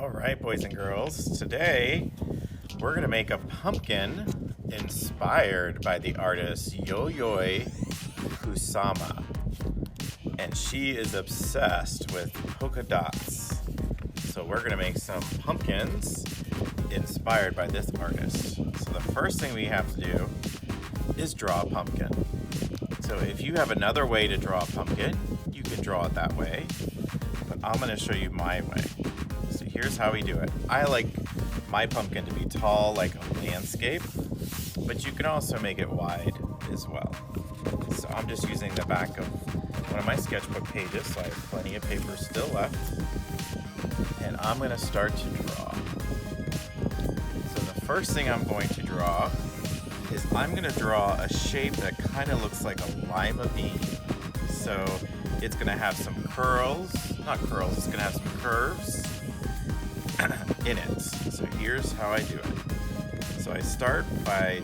All right, boys and girls, today we're going to make a pumpkin inspired by the artist Yayoi Kusama. And she is obsessed with polka dots. So we're going to make some pumpkins inspired by this artist. So the first thing we have to do is draw a pumpkin. So if you have another way to draw a pumpkin, you can draw it that way. But I'm going to show you my way. So here's how we do it. I like my pumpkin to be tall like a landscape, but you can also make it wide as well. So I'm just using the back of one of my sketchbook pages, so I have plenty of paper still left. And I'm going to start to draw. So the first thing I'm going to draw is I'm going to draw a shape that kind of looks like a lima bean. So it's going to have some it's going to have some curves in it. So here's how I do it. So I start by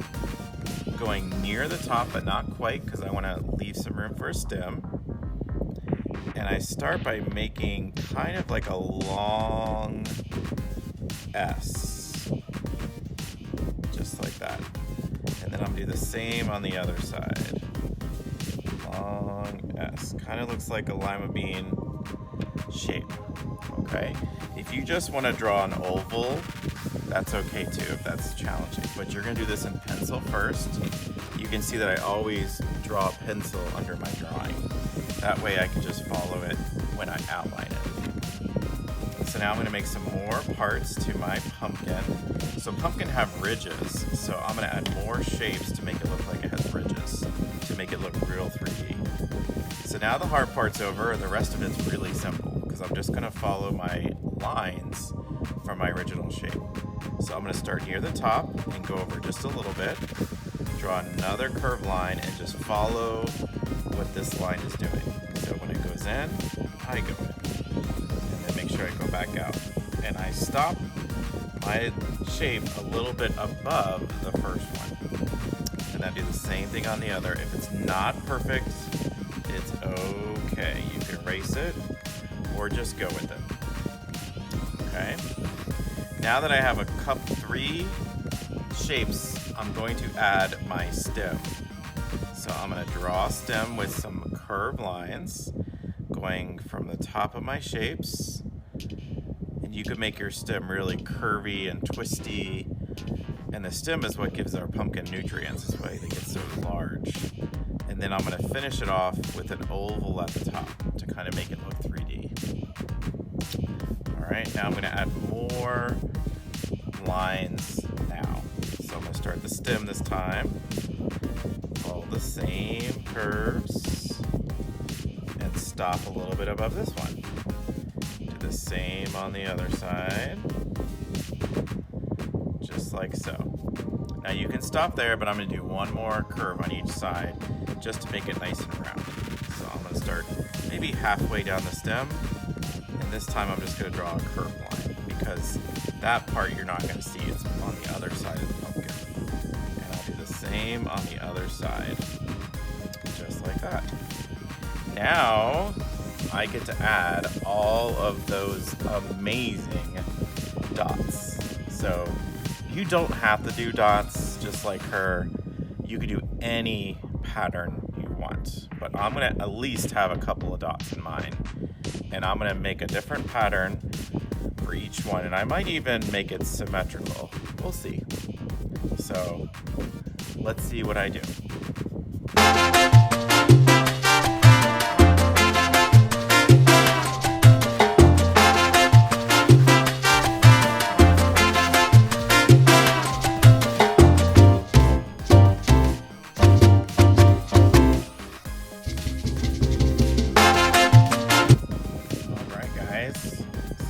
going near the top, but not quite, because I want to leave some room for a stem. And I start by making kind of like a long S, just like that. And then I'm gonna do the same on the other side. Long S, kind of looks like a lima bean shape. Okay, if you just want to draw an oval, that's okay too if that's challenging, but you're gonna do this in pencil first. You can see that I always draw a pencil under my drawing. That way I can just follow it when I outline it. So now I'm gonna make some more parts to my pumpkin. So pumpkin have ridges, so I'm gonna add more shapes to make it look like it has ridges, to make it look real 3D. So now the hard part's over, and the rest of it's really simple, because I'm just gonna follow my lines from my original shape. So I'm gonna start near the top and go over just a little bit, draw another curved line, and just follow what this line is doing. So when it goes in, I go in, and then make sure I go back out. And I stop my shape a little bit above the first one. And then do the same thing on the other. If it's not perfect, it's okay. You can erase it or just go with it. Okay? Now that I have 3 shapes, I'm going to add my stem. So I'm going to draw a stem with some curved lines going from the top of my shapes. And you could make your stem really curvy and twisty. And the stem is what gives our pumpkin nutrients. This way they get so large. And then I'm going to finish it off with an oval at the top to kind of make it look 3D. Alright, now I'm going to add more lines now. So I'm going to start the stem this time. Follow the same curves and stop a little bit above this one. Do the same on the other side, just like so. Now you can stop there, but I'm going to do one more curve on each side just to make it nice and round. So I'm going to start maybe halfway down the stem, and this time I'm just going to draw a curved line, because that part you're not going to see. It's on the other side of the pumpkin. And I'll do the same on the other side, just like that. Now I get to add all of those amazing dots. So you don't have to do dots just like her. You could do any pattern you want, but I'm gonna at least have a couple of dots in mind, and I'm gonna make a different pattern for each one, and I might even make it symmetrical. We'll see. So let's see what I do.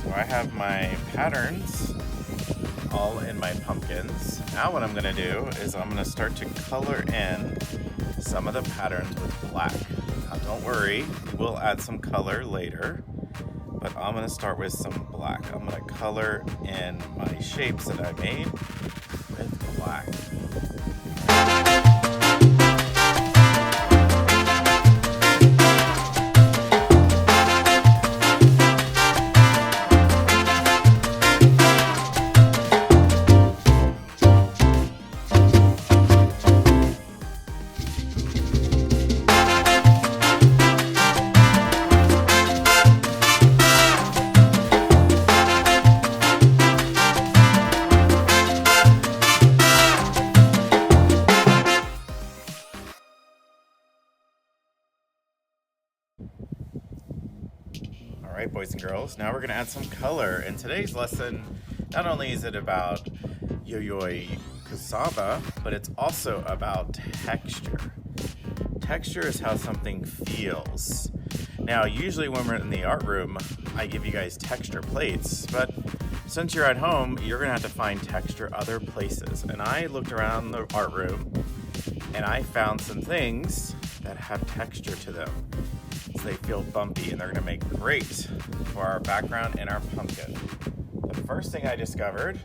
So I have my patterns all in my pumpkins. Now what I'm going to do is I'm going to start to color in some of the patterns with black. Now don't worry, we'll add some color later, but I'm going to start with some black. I'm going to color in my shapes that I made with black. and girls. Now we're gonna add some color. In today's lesson, not only is it about Yayoi Kusama, but it's also about texture. Texture is how something feels. Now, usually when we're in the art room, I give you guys texture plates, but since you're at home, you're gonna have to find texture other places. And I looked around the art room and I found some things that have texture to them. So they feel bumpy and they're gonna make great for our background and our pumpkin. The first thing I discovered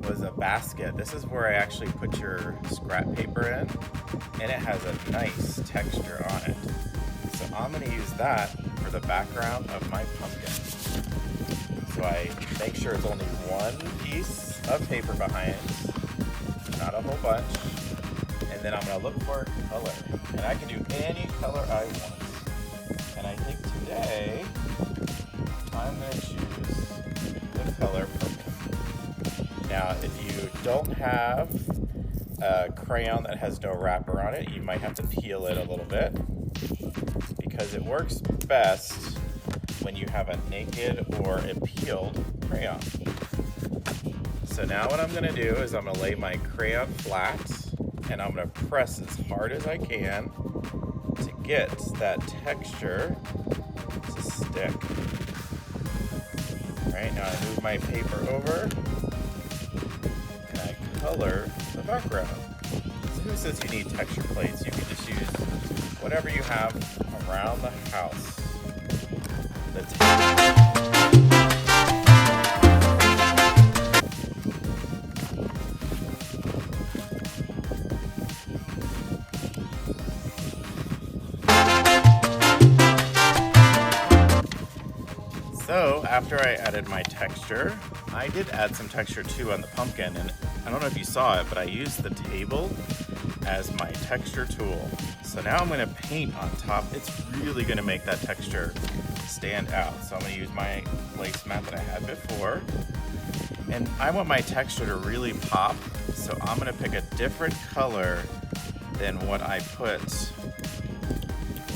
was a basket. This is where I actually put your scrap paper in, and it has a nice texture on it. So I'm gonna use that for the background of my pumpkin. So I make sure it's only one piece of paper behind, not a whole bunch. And then I'm gonna look for color. And I can do any color I want. And I think today, I'm gonna choose the color purple. Now, if you don't have a crayon that has no wrapper on it, you might have to peel it a little bit because it works best when you have a naked or a peeled crayon. So now what I'm gonna do is I'm gonna lay my crayon flat and I'm gonna press as hard as I can to get that texture to stick. All right, now I move my paper over and I color the background. So who says you need texture plates? You can just use whatever you have around the house. So after I added my texture, I did add some texture too on the pumpkin, and I don't know if you saw it, but I used the table as my texture tool. So now I'm gonna paint on top. It's really gonna make that texture stand out. So I'm gonna use my placemat that I had before, and I want my texture to really pop, so I'm gonna pick a different color than what I put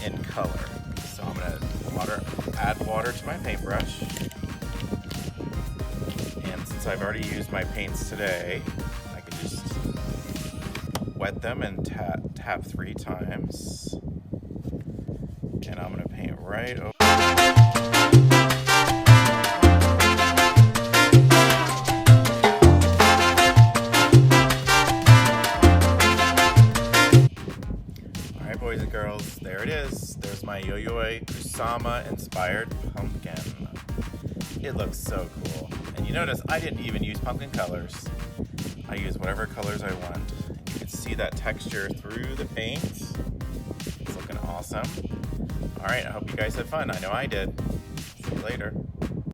in color. So I'm gonna add water to my paintbrush. And since I've already used my paints today, I can just wet them and tap 3 times. And I'm gonna paint right over. Alright, boys and girls, there it is. There's my Yayoi Kusama-inspired pumpkin. It looks so cool. And you notice I didn't even use pumpkin colors. I use whatever colors I want. You can see that texture through the paint. It's looking awesome. Alright, I hope you guys had fun. I know I did. See you later.